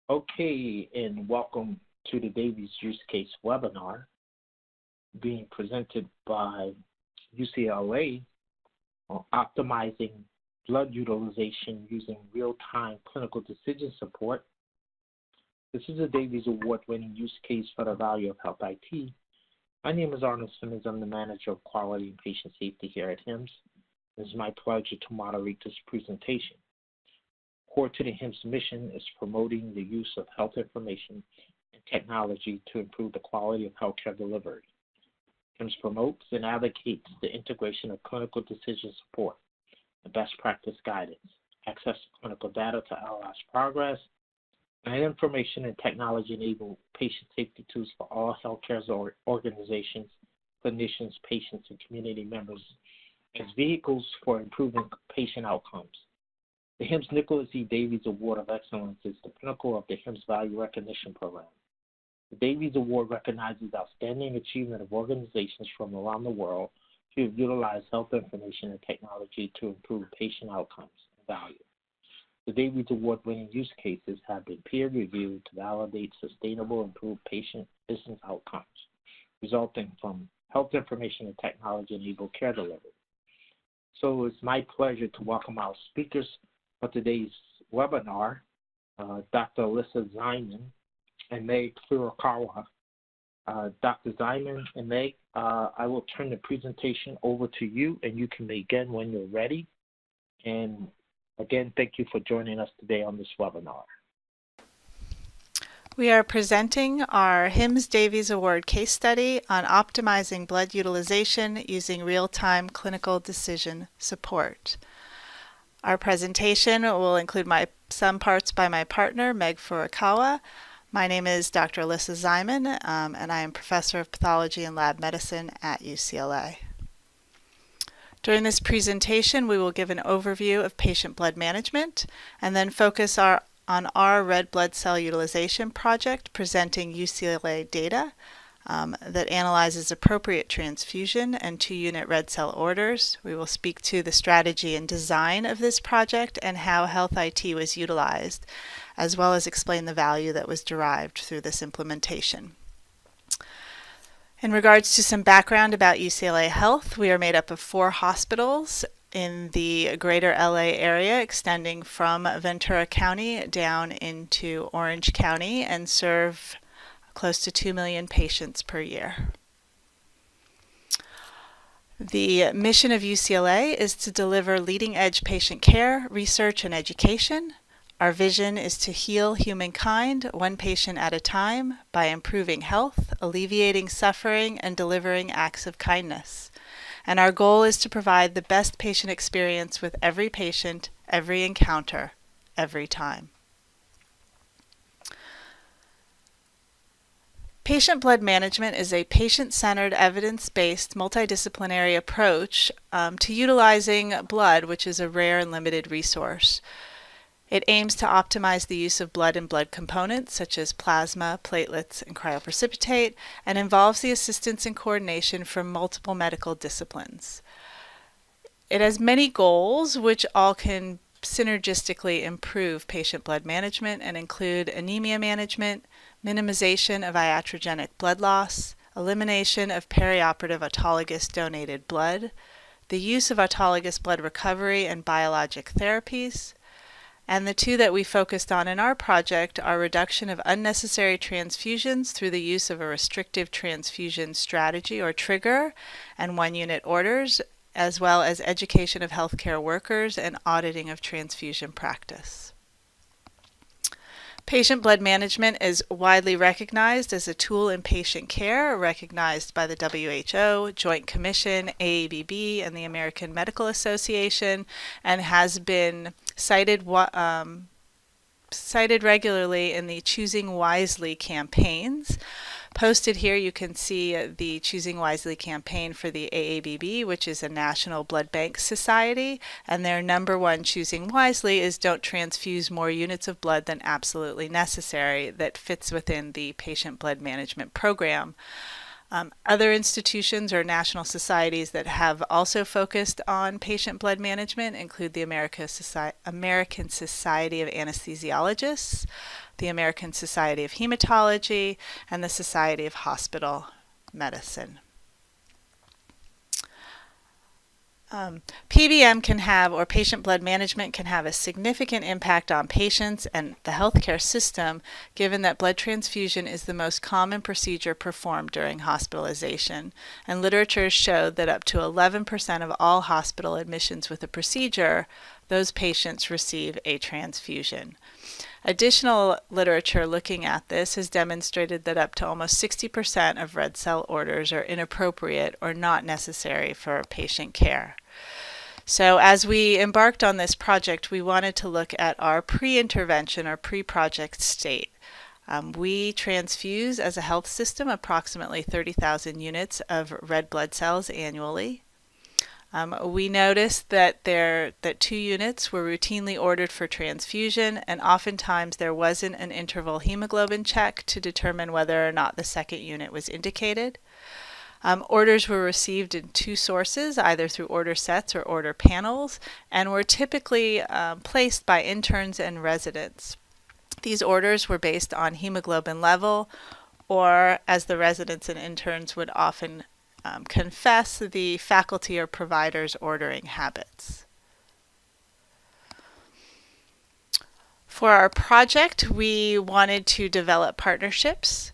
Okay, and welcome to the Davies Use Case webinar being presented by UCLA on optimizing blood utilization using real-time clinical decision support. This is a Davies Award-winning use case for the value of health IT. My name is Arnold Simmons. I'm the Manager of Quality and Patient Safety here at HIMSS. It is my pleasure to moderate this presentation. Core to the HIMSS mission is promoting the use of health information and technology to improve the quality of healthcare delivery. HIMSS promotes and advocates the integration of clinical decision support and best practice guidance, access to clinical data to analyze progress, and information and technology-enabled patient safety tools for all healthcare organizations, clinicians, patients, and community members as vehicles for improving patient outcomes. The HIMSS Nicholas E. Davies Award of Excellence is the pinnacle of the HIMSS Value Recognition Program. The Davies Award recognizes outstanding achievement of organizations from around the world who have utilized health information and technology to improve patient outcomes and value. The Davies Award-winning use cases have been peer-reviewed to validate sustainable improved patient business outcomes resulting from health information and technology-enabled care delivery. So it's my pleasure to welcome our speakers for today's webinar, Dr. Alyssa Ziman and Meg Furukawa. Dr. Ziman and Meg, I will turn the presentation over to you, and you can begin when you're ready. And again, thank you for joining us today on this webinar. We are presenting our HIMSS Davies Award case study on optimizing blood utilization using real-time clinical decision support. Our presentation will include some parts by my partner, Meg Furukawa. My name is Dr. Alyssa Ziman, and I am Professor of Pathology and Lab Medicine at UCLA. During this presentation, we will give an overview of patient blood management and then focus on our red blood cell utilization project presenting UCLA data that analyzes appropriate transfusion and 2-unit red cell orders. We will speak to the strategy and design of this project and how health IT was utilized, as well as explain the value that was derived through this implementation. In regards to some background about UCLA Health, we are made up of 4 hospitals in the greater LA area, extending from Ventura County down into Orange County, and serve close to 2 million patients per year. The mission of UCLA is to deliver leading-edge patient care, research, and education. Our vision is to heal humankind one patient at a time by improving health, alleviating suffering, and delivering acts of kindness. And our goal is to provide the best patient experience with every patient, every encounter, every time. Patient blood management is a patient-centered, evidence-based, multidisciplinary approach to utilizing blood, which is a rare and limited resource. It aims to optimize the use of blood and blood components such as plasma, platelets, and cryoprecipitate, and involves the assistance and coordination from multiple medical disciplines. It has many goals, which all can synergistically improve patient blood management and include anemia management, minimization of iatrogenic blood loss, elimination of perioperative autologous donated blood, the use of autologous blood recovery and biologic therapies, and the 2 that we focused on in our project are reduction of unnecessary transfusions through the use of a restrictive transfusion strategy or trigger and 1-unit orders, as well as education of healthcare workers and auditing of transfusion practice. Patient blood management is widely recognized as a tool in patient care, recognized by the WHO, Joint Commission, AABB, and the American Medical Association, and has been cited regularly in the Choosing Wisely campaigns. Posted here you can see the Choosing Wisely campaign for the AABB, which is a National Blood Bank Society, and their #1 Choosing Wisely is don't transfuse more units of blood than absolutely necessary, that fits within the patient blood management program. Other institutions or national societies that have also focused on patient blood management include the American Society of Anesthesiologists, the American Society of Hematology, and the Society of Hospital Medicine. PBM can have, or patient blood management can have, a significant impact on patients and the healthcare system, given that blood transfusion is the most common procedure performed during hospitalization. And literature showed that up to 11% of all hospital admissions with a procedure, those patients receive a transfusion. Additional literature looking at this has demonstrated that up to almost 60% of red cell orders are inappropriate or not necessary for patient care. So as we embarked on this project, we wanted to look at our pre-intervention or pre-project state. We transfuse as a health system approximately 30,000 units of red blood cells annually. We noticed that 2 units were routinely ordered for transfusion, and oftentimes there wasn't an interval hemoglobin check to determine whether or not the second unit was indicated. Orders were received in 2 sources, either through order sets or order panels, and were typically placed by interns and residents. These orders were based on hemoglobin level, or, as the residents and interns would often confess, the faculty or provider's ordering habits. For our project, we wanted to develop partnerships.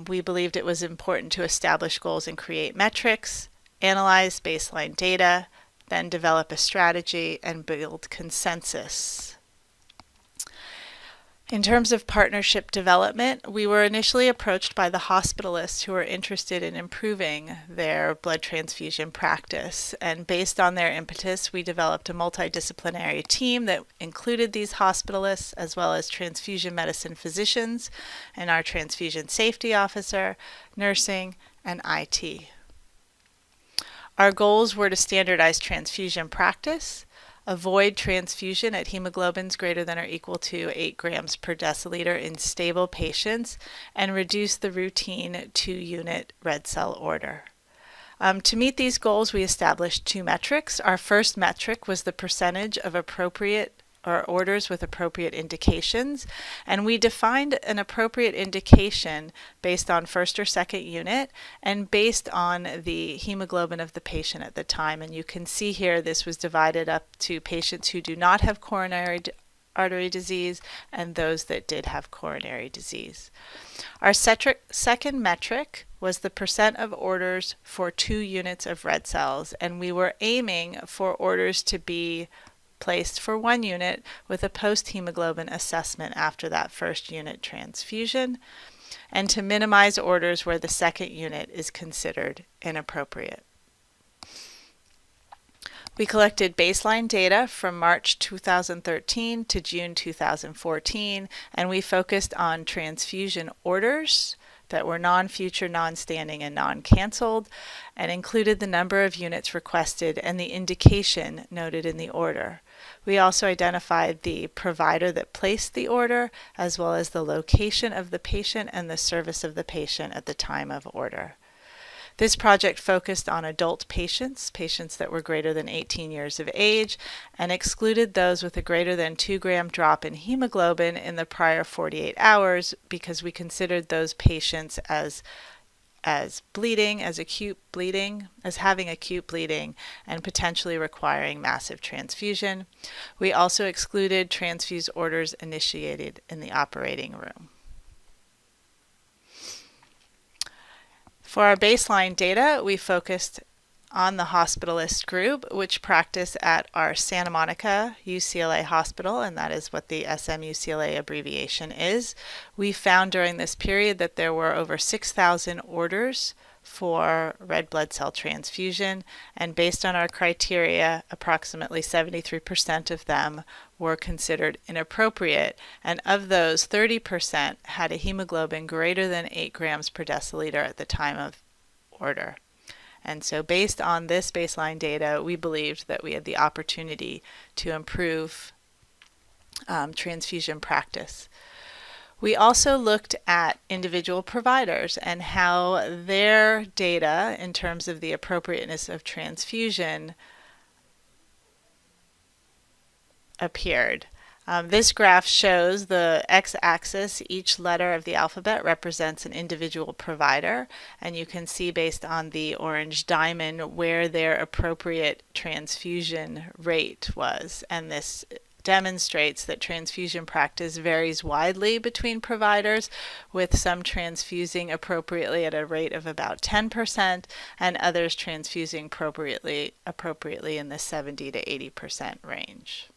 We believed it was important to establish goals and create metrics, analyze baseline data, then develop a strategy and build consensus. In terms of partnership development, we were initially approached by the hospitalists who were interested in improving their blood transfusion practice. And based on their impetus, we developed a multidisciplinary team that included these hospitalists, as well as transfusion medicine physicians and our transfusion safety officer, nursing, and IT. Our goals were to standardize transfusion practice, avoid transfusion at hemoglobins greater than or equal to 8 grams per deciliter in stable patients, and reduce the routine 2-unit red cell order. To meet these goals, we established 2 metrics. Our first metric was the percentage of appropriate or orders with appropriate indications, and we defined an appropriate indication based on first or second unit and based on the hemoglobin of the patient at the time. And you can see here this was divided up to patients who do not have coronary artery disease and those that did have coronary disease. Our second metric was the percent of orders for 2 units of red cells, and we were aiming for orders to be placed for 1 unit with a post-hemoglobin assessment after that first unit transfusion, and to minimize orders where the second unit is considered inappropriate. We collected baseline data from March 2013 to June 2014, and we focused on transfusion orders that were non-future, non-standing, and non-canceled, and included the number of units requested and the indication noted in the order. We also identified the provider that placed the order, as well as the location of the patient and the service of the patient at the time of order. This project focused on adult patients that were greater than 18 years of age, and excluded those with a greater than 2-gram drop in hemoglobin in the prior 48 hours because we considered those patients as bleeding, as having acute bleeding and potentially requiring massive transfusion. We also excluded transfuse orders initiated in the operating room. For our baseline data, we focused on the hospitalist group, which practice at our Santa Monica UCLA hospital, and that is what the SMUCLA abbreviation is. We found during this period that there were over 6,000 orders for red blood cell transfusion, and based on our criteria, approximately 73% of them were considered inappropriate, and of those, 30% had a hemoglobin greater than 8 grams per deciliter at the time of order. And so based on this baseline data, we believed that we had the opportunity to improve transfusion practice. We also looked at individual providers and how their data in terms of the appropriateness of transfusion appeared. This graph shows the x-axis, each letter of the alphabet represents an individual provider, and you can see based on the orange diamond where their appropriate transfusion rate was. And this demonstrates that transfusion practice varies widely between providers, with some transfusing appropriately at a rate of about 10% and others transfusing appropriately in the 70 to 80% range.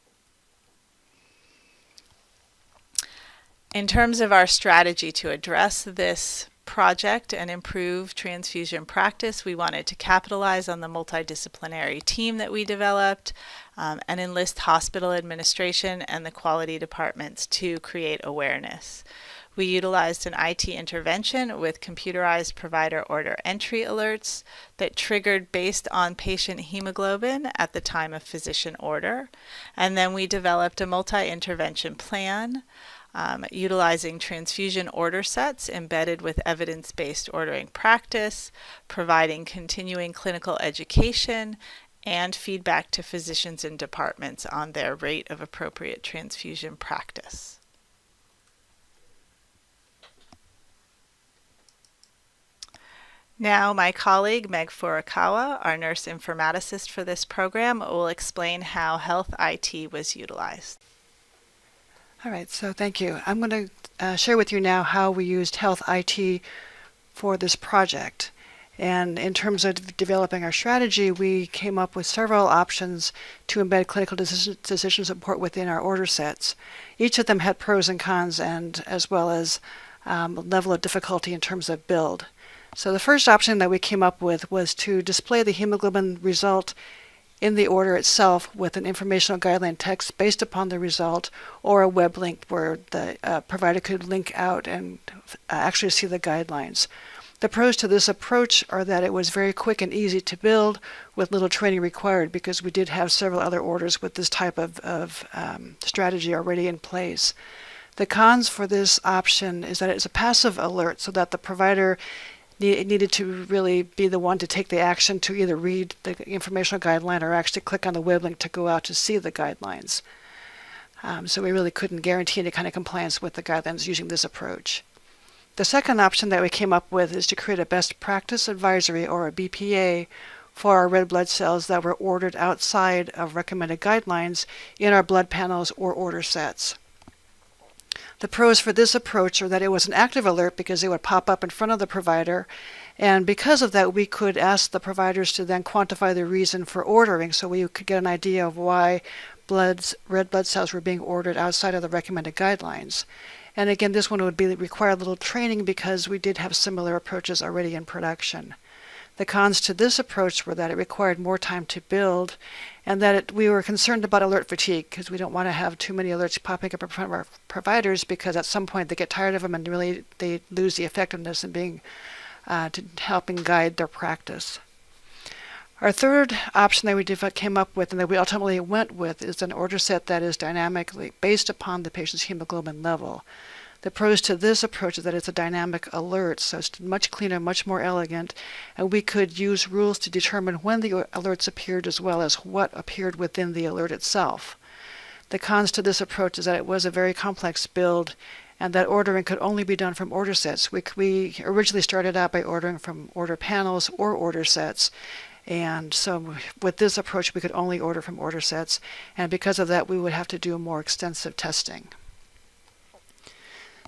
In terms of our strategy to address this project and improve transfusion practice, we wanted to capitalize on the multidisciplinary team that we developed and enlist hospital administration and the quality departments to create awareness. We utilized an IT intervention with computerized provider order entry alerts that triggered based on patient hemoglobin at the time of physician order. And then we developed a multi-intervention plan utilizing transfusion order sets embedded with evidence-based ordering practice, providing continuing clinical education, and feedback to physicians and departments on their rate of appropriate transfusion practice. Now, my colleague Meg Furukawa, our nurse informaticist for this program, will explain how health IT was utilized. All right, so thank you. I'm going to share with you now how we used health IT for this project. And in terms of developing our strategy, we came up with several options to embed clinical decision support within our order sets. Each of them had pros and cons, and as well as level of difficulty in terms of build. So the first option that we came up with was to display the hemoglobin result in the order itself with an informational guideline text based upon the result, or a web link where the provider could link out and actually see the guidelines. The pros to this approach are that it was very quick and easy to build with little training required, because we did have several other orders with this type of strategy already in place. The cons for this option is that it's a passive alert, so that the provider needed to really be the one to take the action to either read the informational guideline or actually click on the web link to go out to see the guidelines. So we really couldn't guarantee any kind of compliance with the guidelines using this approach. The second option that we came up with is to create a best practice advisory, or a BPA, for our red blood cells that were ordered outside of recommended guidelines in our blood panels or order sets. The pros for this approach are that it was an active alert, because it would pop up in front of the provider, and because of that we could ask the providers to then quantify the reason for ordering, so we could get an idea of why red blood cells were being ordered outside of the recommended guidelines. And again, this one would require a little training, because we did have similar approaches already in production. The cons to this approach were that it required more time to build, and that we were concerned about alert fatigue, because we don't want to have too many alerts popping up in front of our providers, because at some point they get tired of them and really they lose the effectiveness in being to helping guide their practice. Our third option that we came up with, and that we ultimately went with, is an order set that is dynamically based upon the patient's hemoglobin level. The pros to this approach is that it's a dynamic alert, so it's much cleaner, much more elegant, and we could use rules to determine when the alerts appeared as well as what appeared within the alert itself. The cons to this approach is that it was a very complex build, and that ordering could only be done from order sets. We originally started out by ordering from order panels or order sets, and so with this approach we could only order from order sets, and because of that we would have to do more extensive testing.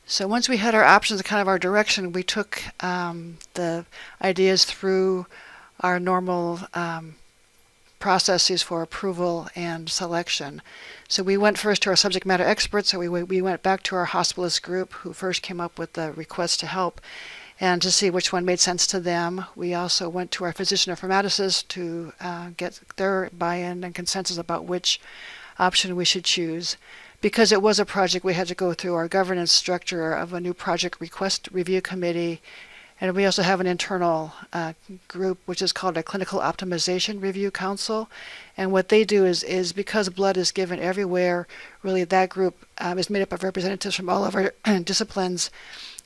So once we had our options and kind of our direction, we took the ideas through our normal processes for approval and selection. So we went first to our subject matter experts. So we went back to our hospitalist group, who first came up with the request to help, and to see which one made sense to them. We also went to our physician informaticists to get their buy-in and consensus about which option we should choose. Because it was a project, we had to go through our governance structure of a new project request review committee, and we also have an internal group which is called a Clinical Optimization Review Council. And what they do is because blood is given everywhere, really that group is made up of representatives from all of our disciplines,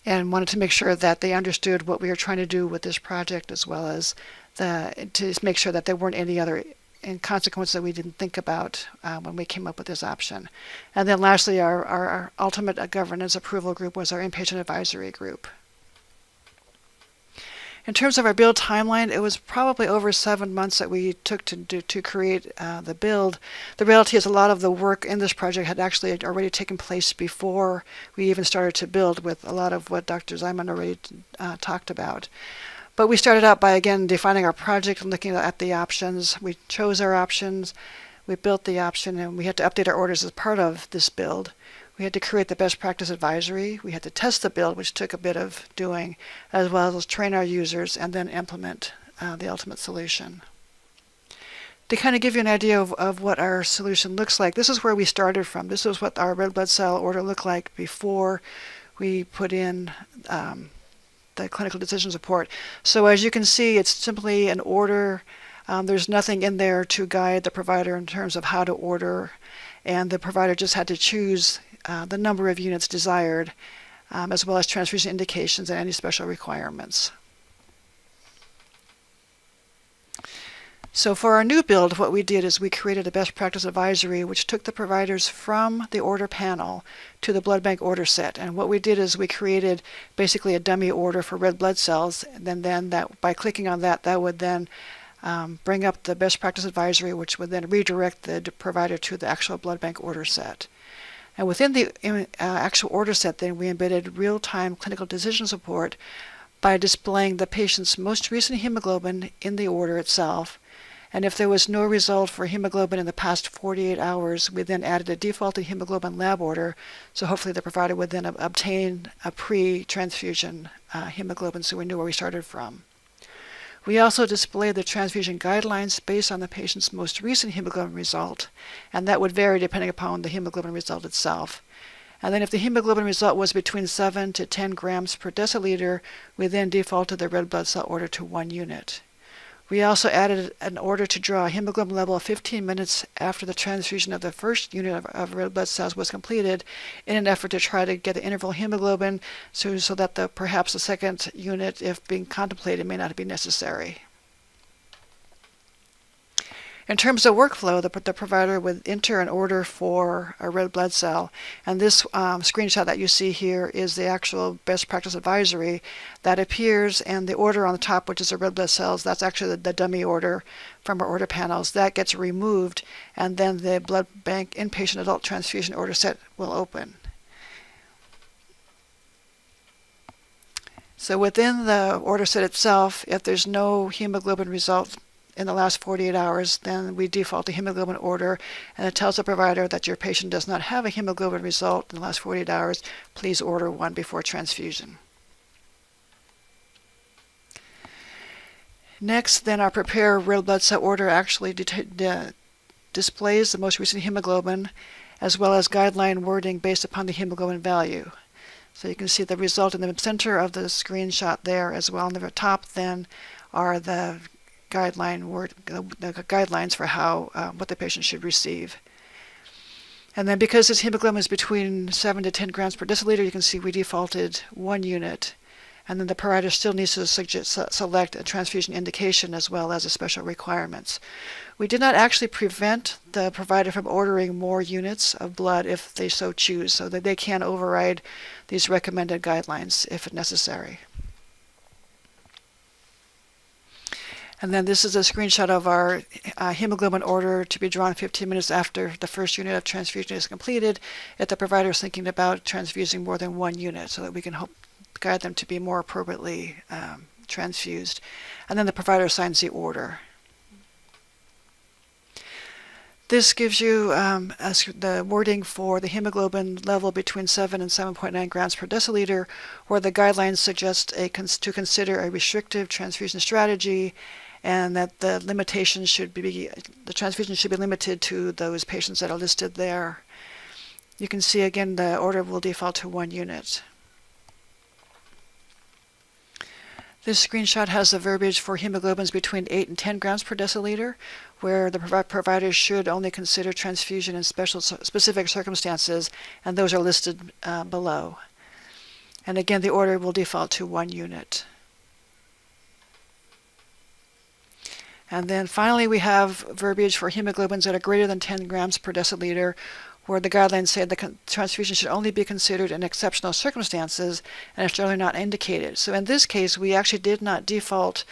and wanted to make sure that they understood what we were trying to do with this project, as well as to make sure that there weren't any other and consequences that we didn't think about when we came up with this option. And then lastly, our ultimate governance approval group was our inpatient advisory group. In terms of our build timeline, it was probably over 7 months that we took to create the build. The reality is a lot of the work in this project had actually already taken place before we even started to build, with a lot of what Dr. Zyman already talked about. But we started out by, again, defining our project and looking at the options. We chose our options, we built the option, and we had to update our orders as part of this build. We had to create the best practice advisory. We had to test the build, which took a bit of doing, as well as train our users and then implement the ultimate solution. To kind of give you an idea of what our solution looks like, this is where we started from. This is what our red blood cell order looked like before we put in the clinical decision support. So as you can see, it's simply an order. There's nothing in there to guide the provider in terms of how to order, and the provider just had to choose the number of units desired, as well as transfusion indications and any special requirements. So for our new build, what we did is we created a best practice advisory which took the providers from the order panel to the blood bank order set. And what we did is we created basically a dummy order for red blood cells, and then that by clicking on that, that would then bring up the best practice advisory, which would then redirect the provider to the actual blood bank order set. And within the actual order set, then we embedded real-time clinical decision support by displaying the patient's most recent hemoglobin in the order itself. And if there was no result for hemoglobin in the past 48 hours, we then added a defaulted hemoglobin lab order, so hopefully the provider would then obtain a pre-transfusion hemoglobin, so we knew where we started from. We also displayed the transfusion guidelines based on the patient's most recent hemoglobin result, and that would vary depending upon the hemoglobin result itself. And then if the hemoglobin result was between 7 to 10 grams per deciliter, we then defaulted the red blood cell order to 1 unit. We also added an order to draw a hemoglobin level 15 minutes after the transfusion of the first unit of red blood cells was completed, in an effort to try to get the interval hemoglobin so that perhaps the second unit, if being contemplated, may not be necessary. In terms of workflow, the provider would enter an order for a red blood cell, and this screenshot that you see here is the actual best practice advisory that appears, and the order on the top, which is the red blood cells, that's actually the dummy order from our order panels. That gets removed, and then the blood bank inpatient adult transfusion order set will open. So within the order set itself, if there's no hemoglobin result in the last 48 hours, then we default to hemoglobin order, and it tells the provider that your patient does not have a hemoglobin result in the last 48 hours. Please order one before transfusion. Next, then our prepare red blood cell order actually displays the most recent hemoglobin, as well as guideline wording based upon the hemoglobin value. So you can see the result in the center of the screenshot there, as well. On the top then are the guidelines for how what the patient should receive. And then because this hemoglobin is between 7 to 10 grams per deciliter, you can see we defaulted 1 unit. And then the provider still needs to select a transfusion indication as well as the special requirements. We did not actually prevent the provider from ordering more units of blood if they so choose, so that they can override these recommended guidelines if necessary. And then this is a screenshot of our hemoglobin order to be drawn 15 minutes after the first unit of transfusion is completed, if the provider is thinking about transfusing more than 1 unit, so that we can guide them to be more appropriately transfused. And then the provider signs the order. This gives you the wording for the hemoglobin level between 7 and 7.9 grams per deciliter, where the guidelines suggest to consider a restrictive transfusion strategy, and that the transfusion should be limited to those patients that are listed there. You can see again the order will default to 1 unit. This screenshot has the verbiage for hemoglobins between 8 and 10 grams per deciliter, where the providers should only consider transfusion in specific circumstances, and those are listed below. And again, the order will default to 1 unit. And then finally, we have verbiage for hemoglobins that are greater than 10 grams per deciliter, where the guidelines say the transfusion should only be considered in exceptional circumstances and it's generally not indicated. So in this case, we actually did not default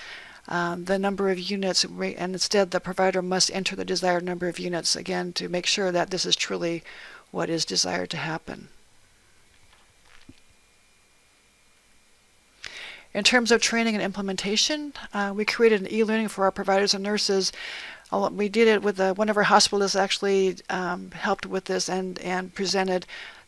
the number of units, and instead the provider must enter the desired number of units, again, to make sure that this is truly what is desired to happen. In terms of training and implementation, we created an e-learning for our providers and nurses. We did it with one of our hospitalists actually helped with this and presented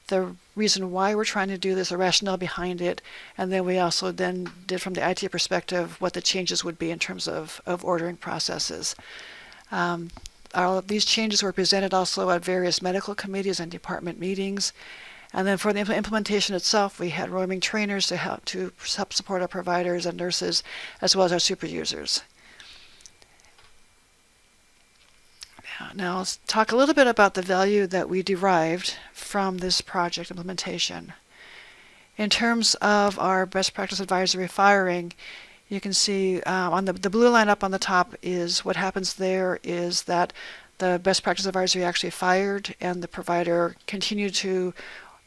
the reason why we're trying to do this, the rationale behind it, and then we also then did from the IT perspective what the changes would be in terms of ordering processes. All of these changes were presented also at various medical committees and department meetings. And then for the implementation itself, we had roaming trainers to help support our providers and nurses, as well as our super users. Now let's talk a little bit about the value that we derived from this project implementation. In terms of our best practice advisory firing, you can see on the blue line up on the top is what happens there is that the best practice advisory actually fired and the provider continued to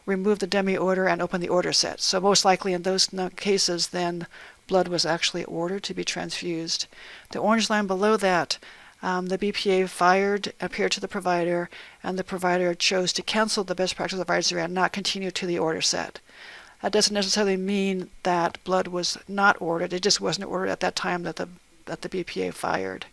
remove the dummy order and open the order set. So most likely in those cases then blood was actually ordered to be transfused. The orange line below that, the BPA fired, appeared to the provider, and the provider chose to cancel the best practice advisory and not continue to the order set. That doesn't necessarily mean that blood was not ordered. It just wasn't ordered at that time that the BPA fired.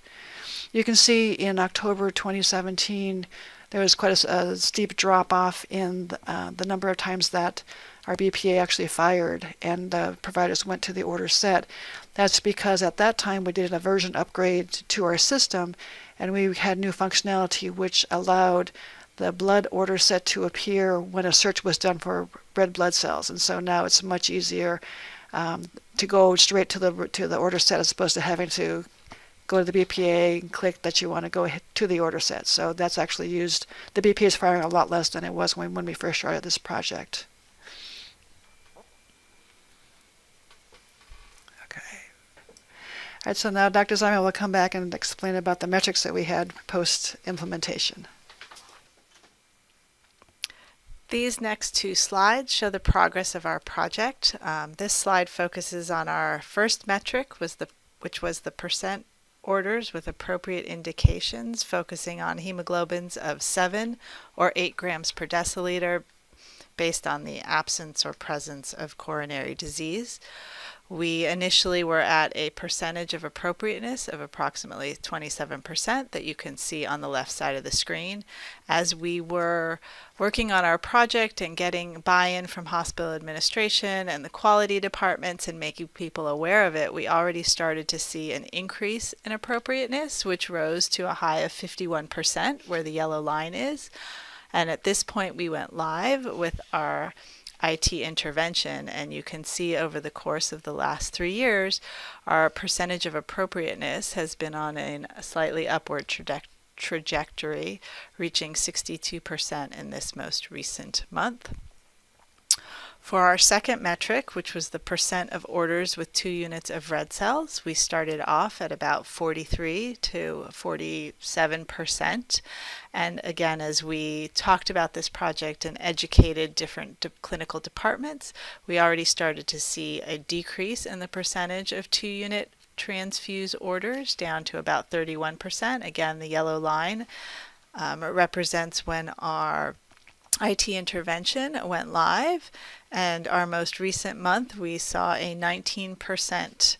You can see in October 2017 there was quite a steep drop-off in the number of times that our BPA actually fired and providers went to the order set. That's because at that time we did a version upgrade to our system and we had new functionality which allowed the blood order set to appear when a search was done for red blood cells. And so now it's much easier to go straight to the order set as opposed to having to go to the BPA and click that you want to go to the order set. So that's actually used, the BPA is firing a lot less than it was when we first started this project. Okay. All right, so now Dr. Zyman will come back and explain about the metrics that we had post-implementation. These next two slides show the progress of our project. This slide focuses on our first metric, which was the percent orders with appropriate indications, focusing on hemoglobins of 7 or 8 grams per deciliter based on the absence or presence of coronary disease. We initially were at a percentage of appropriateness of approximately 27% that you can see on the left side of the screen. As we were working on our project and getting buy-in from hospital administration and the quality departments and making people aware of it, we already started to see an increase in appropriateness, which rose to a high of 51%, where the yellow line is. And at this point, we went live with our IT intervention, and you can see over the course of the last 3 years, our percentage of appropriateness has been on a slightly upward trajectory, reaching 62% in this most recent month. For our second metric, which was the percent of orders with 2 units of red cells, we started off at about 43 to 47%. And again, as we talked about this project and educated different clinical departments, we already started to see a decrease in the percentage of 2-unit transfuse orders down to about 31%. Again, the yellow line represents when our IT intervention went live, and our most recent month we saw a 19%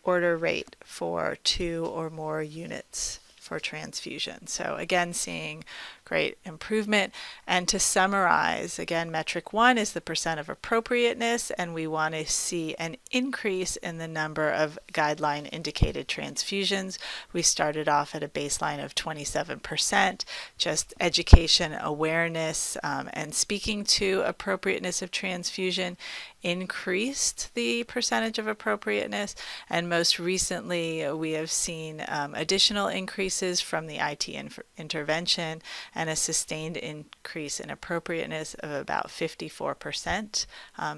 order rate for 2 or more units for transfusion. So again, seeing great improvement. And to summarize, again, metric 1 is the percent of appropriateness, and we want to see an increase in the number of guideline indicated transfusions. We started off at a baseline of 27%. Just education, awareness, and speaking to appropriateness of transfusion increased the percentage of appropriateness, and most recently we have seen additional increases from the IT intervention, and a sustained increase in appropriateness of about 54%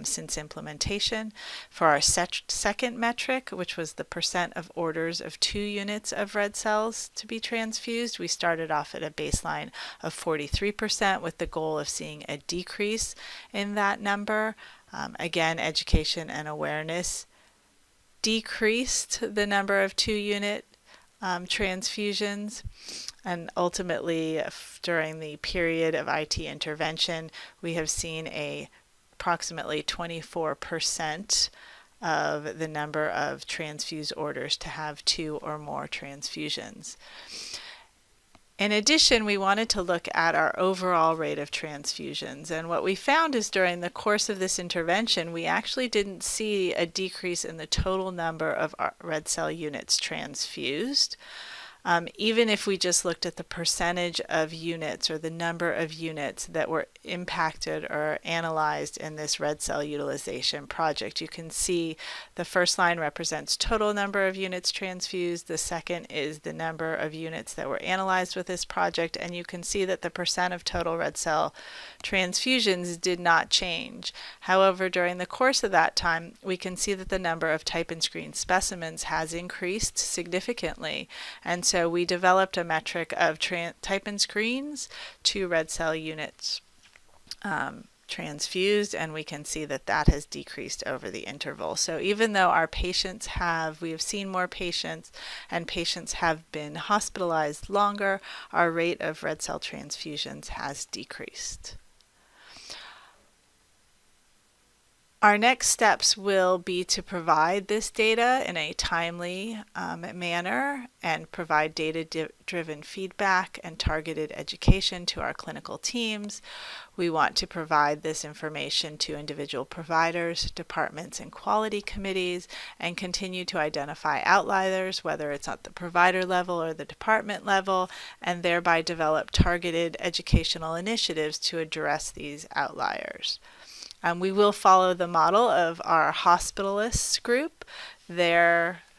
since implementation. For our second metric, which was the percent of orders of 2 units of red cells to be transfused, we started off at a baseline of 43% with the goal of seeing a decrease in that number. Again, education and awareness decreased the number of 2-unit transfusions, and ultimately during the period of IT intervention we have seen approximately 24% of the number of transfused orders to have 2 or more transfusions. In addition, we wanted to look at our overall rate of transfusions, and what we found is during the course of this intervention we actually didn't see a decrease in the total number of red cell units transfused. Even if we just looked at the percentage of units or the number of units that were impacted or analyzed in this red cell utilization project. You can see the first line represents total number of units transfused, the second is the number of units that were analyzed with this project, and you can see that the percent of total red cell transfusions did not change. However, during the course of that time, we can see that the number of type and screen specimens has increased significantly, and so we developed a metric of type and screens to red cell units transfused, and we can see that that has decreased over the interval. So even though we have seen more patients and patients have been hospitalized longer, our rate of red cell transfusions has decreased. Our next steps will be to provide this data in a timely manner and provide data-driven feedback and targeted education to our clinical teams. We want to provide this information to individual providers, departments, and quality committees, and continue to identify outliers, whether it's at the provider level or the department level, and thereby develop targeted educational initiatives to address these outliers. We will follow the model of our hospitalists group. They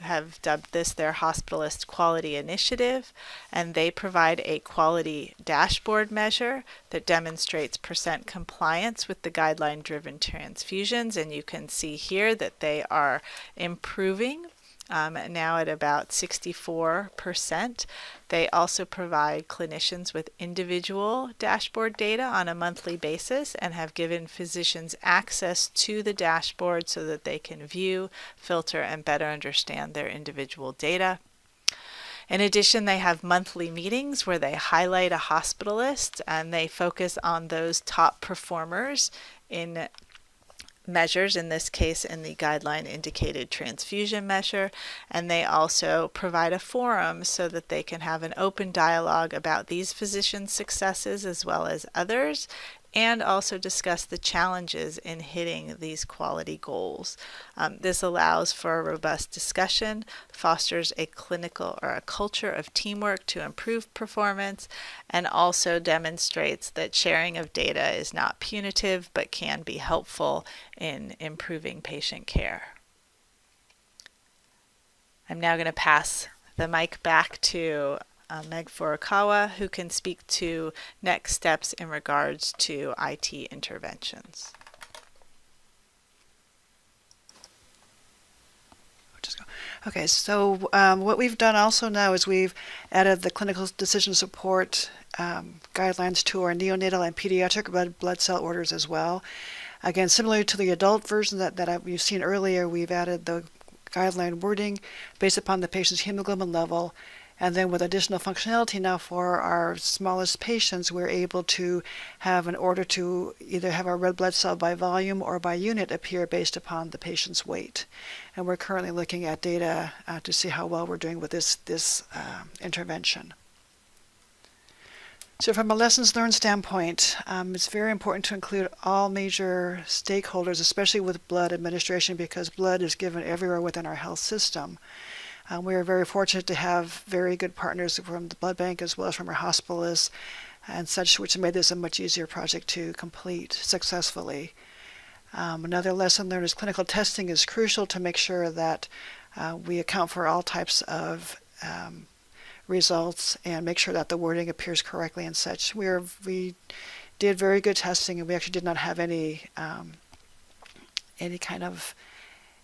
have dubbed this their Hospitalist Quality Initiative, and they provide a quality dashboard measure that demonstrates percent compliance with the guideline-driven transfusions, and you can see here that they are improving. Now at about 64%. They also provide clinicians with individual dashboard data on a monthly basis and have given physicians access to the dashboard so that they can view, filter, and better understand their individual data. In addition, they have monthly meetings where they highlight a hospitalist and they focus on those top performers in measures, in this case in the guideline indicated transfusion measure, and they also provide a forum so that they can have an open dialogue about these physicians' successes as well as others, and also discuss the challenges in hitting these quality goals. This allows for a robust discussion, fosters a clinical or a culture of teamwork to improve performance, and also demonstrates that sharing of data is not punitive but can be helpful in improving patient care. I'm now going to pass the mic back to Meg Furukawa, who can speak to next steps in regards to IT interventions. Okay, so what we've done also now is we've added the clinical decision support guidelines to our neonatal and pediatric blood cell orders as well. Again, similar to the adult version that you've seen earlier, we've added the guideline wording based upon the patient's hemoglobin level. And then with additional functionality now for our smallest patients, we're able to have an order to either have our red blood cell by volume or by unit appear based upon the patient's weight. And we're currently looking at data to see how well we're doing with this intervention. So from a lessons learned standpoint, it's very important to include all major stakeholders, especially with blood administration, because blood is given everywhere within our health system. We are very fortunate to have very good partners from the blood bank as well as from our hospitalists and such, which made this a much easier project to complete successfully. Another lesson learned is clinical testing is crucial to make sure that we account for all types of results and make sure that the wording appears correctly and such. We did very good testing, and we actually did not have any kind of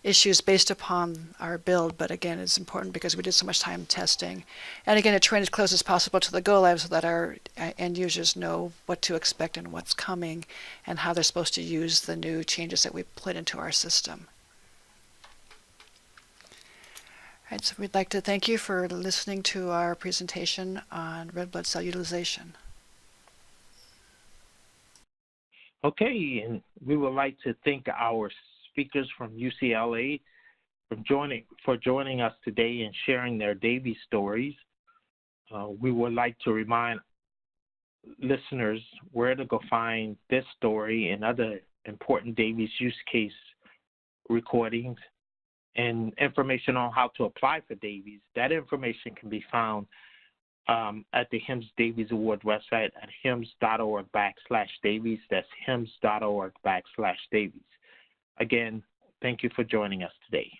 issues based upon our build, but again, it's important because we did so much time testing. And again, it trained as close as possible to the go live so that our end users know what to expect and what's coming and how they're supposed to use the new changes that we put into our system. All right, so we'd like to thank you for listening to our presentation on red blood cell utilization. Okay, and we would like to thank our speakers from UCLA for joining us today and sharing their Davies stories. We would like to remind listeners where to go find this story and other important Davies use case recordings and information on how to apply for Davies. That information can be found at the HIMSS Davies Award website at hims.org/Davies. That's hims.org/Davies. Again, thank you for joining us today.